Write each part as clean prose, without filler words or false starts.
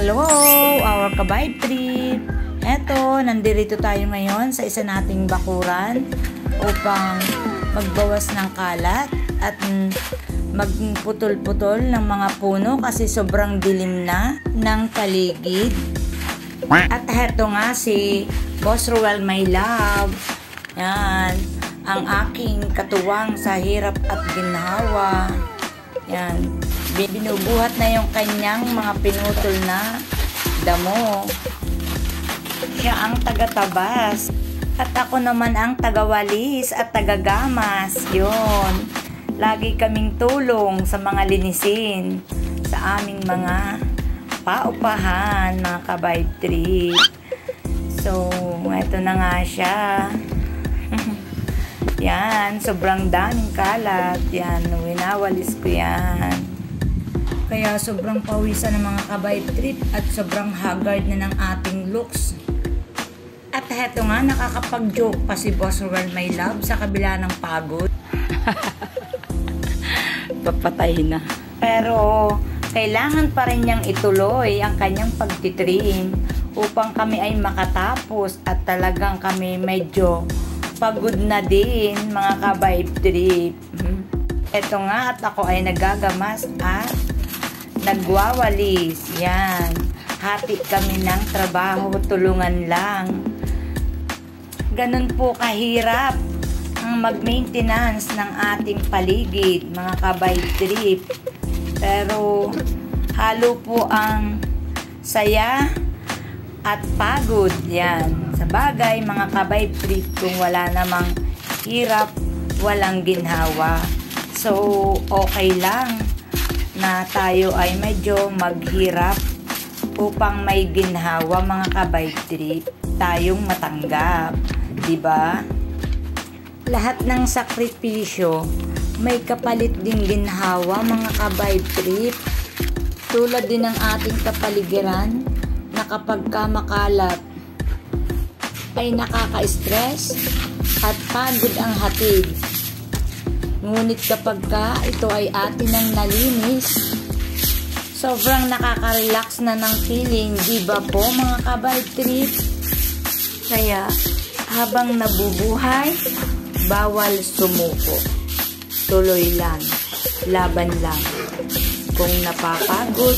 Hello, our ka-vibe trip. Eto, nandito tayo ngayon sa isa nating bakuran upang magbawas ng kalat at magputol-putol ng mga puno kasi sobrang dilim na ng paligid. At heto nga si Boss Ruel, my love. Yan, ang aking katuwang sa hirap at ginhawa. Yan, binubuhat na yung kanyang mga pinutol na damo. Siya ang taga-tabas at ako naman ang taga-walis at taga-gamas. Yun, lagi kaming tulong sa mga linisin sa aming mga paupahan, mga ka-vibe trip. So, eto na nga siya. Yan, sobrang daming kalat. Yan, winawalis ko yan. Kaya sobrang pawisan ng mga ka-vibe trip at sobrang haggard na ng ating looks. At heto nga, nakakapag-joke pa si Boss Ruel, my love, sa kabila ng pagod. Papatay na. Pero, kailangan pa rin niyang ituloy ang kanyang pagtitrim upang kami ay makatapos at talagang kami medyo pagod na din, mga ka-vibe trip. Eto nga, at ako ay nagagamas at nagwawalis. Yan, hati kami ng trabaho, tulungan lang. Ganun po kahirap ang mag-maintenance ng ating paligid, mga ka-vibe trip. Pero halo po ang saya at pagod. Yan, sa bagay, mga ka-vibe trip, kung wala namang hirap, walang ginhawa. So okay lang na tayo ay medyo maghirap upang may ginhawa, mga ka-vibe trip, tayong matanggap, di ba? Lahat ng sakripisyo may kapalit din ginhawa, mga ka-vibe trip. Tulad din ng ating kapaligiran na kapag ka makalat ay nakaka-stress at pagod ang hatid. Ngunit kapag ka ito ay atin ang nalinis, sobrang nakaka-relax na ng feeling, di ba po, mga ka-vibe trip? Kaya habang nabubuhay, bawal sumuko. Tuloy lang, laban lang. Kung napapagod,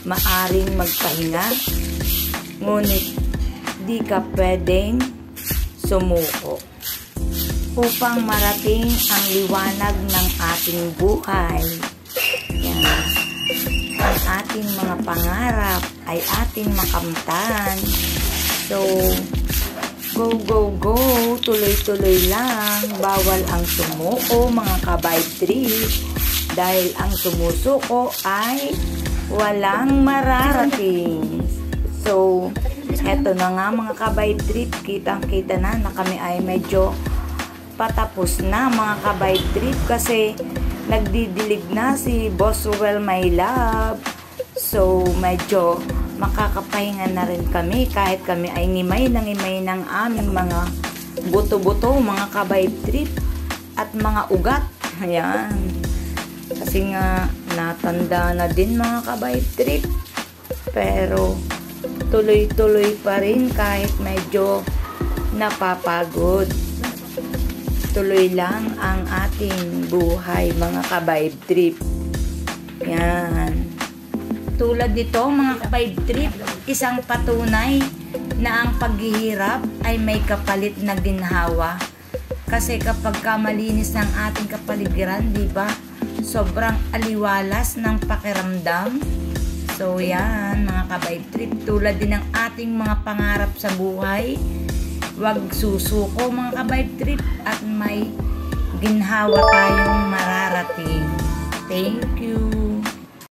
maaring magpahinga, ngunit di ka pwedeng sumuko upang marating ang liwanag ng ating buhay. Yan. Ang ating mga pangarap ay ating makamtan. So, go, go, go. Tuloy-tuloy lang. Bawal ang sumuko, mga ka-vibe trip. Dahil ang sumusuko ay walang mararating. So, eto na nga, mga ka-vibe trip. Kitang-kita na kami ay medyo patapos na, mga ka-vibe trip, kasi nagdidilig na si Boss Ruel, my love. So, medyo makakapahinga na rin kami kahit kami ay ngimay ng aming mga buto-buto, mga ka-vibe trip, at mga ugat. Ayan. Kasi nga, natanda na din, mga ka-vibe trip. Pero, tuloy-tuloy pa rin kahit medyo napapagod. Tuloy lang ang ating buhay, mga ka-vibe trip. Yan. Tulad nito, mga ka-vibe trip, isang patunay na ang paghihirap ay may kapalit na ginhawa. Kasi kapag malinis ng ating kapaligiran, di ba, sobrang aliwalas ng pakiramdam. So yan, mga ka-vibe trip, tulad din ng ating mga pangarap sa buhay, wag susuko, mga ka-vibe trip, at may ginhawa tayong mararating. Thank you.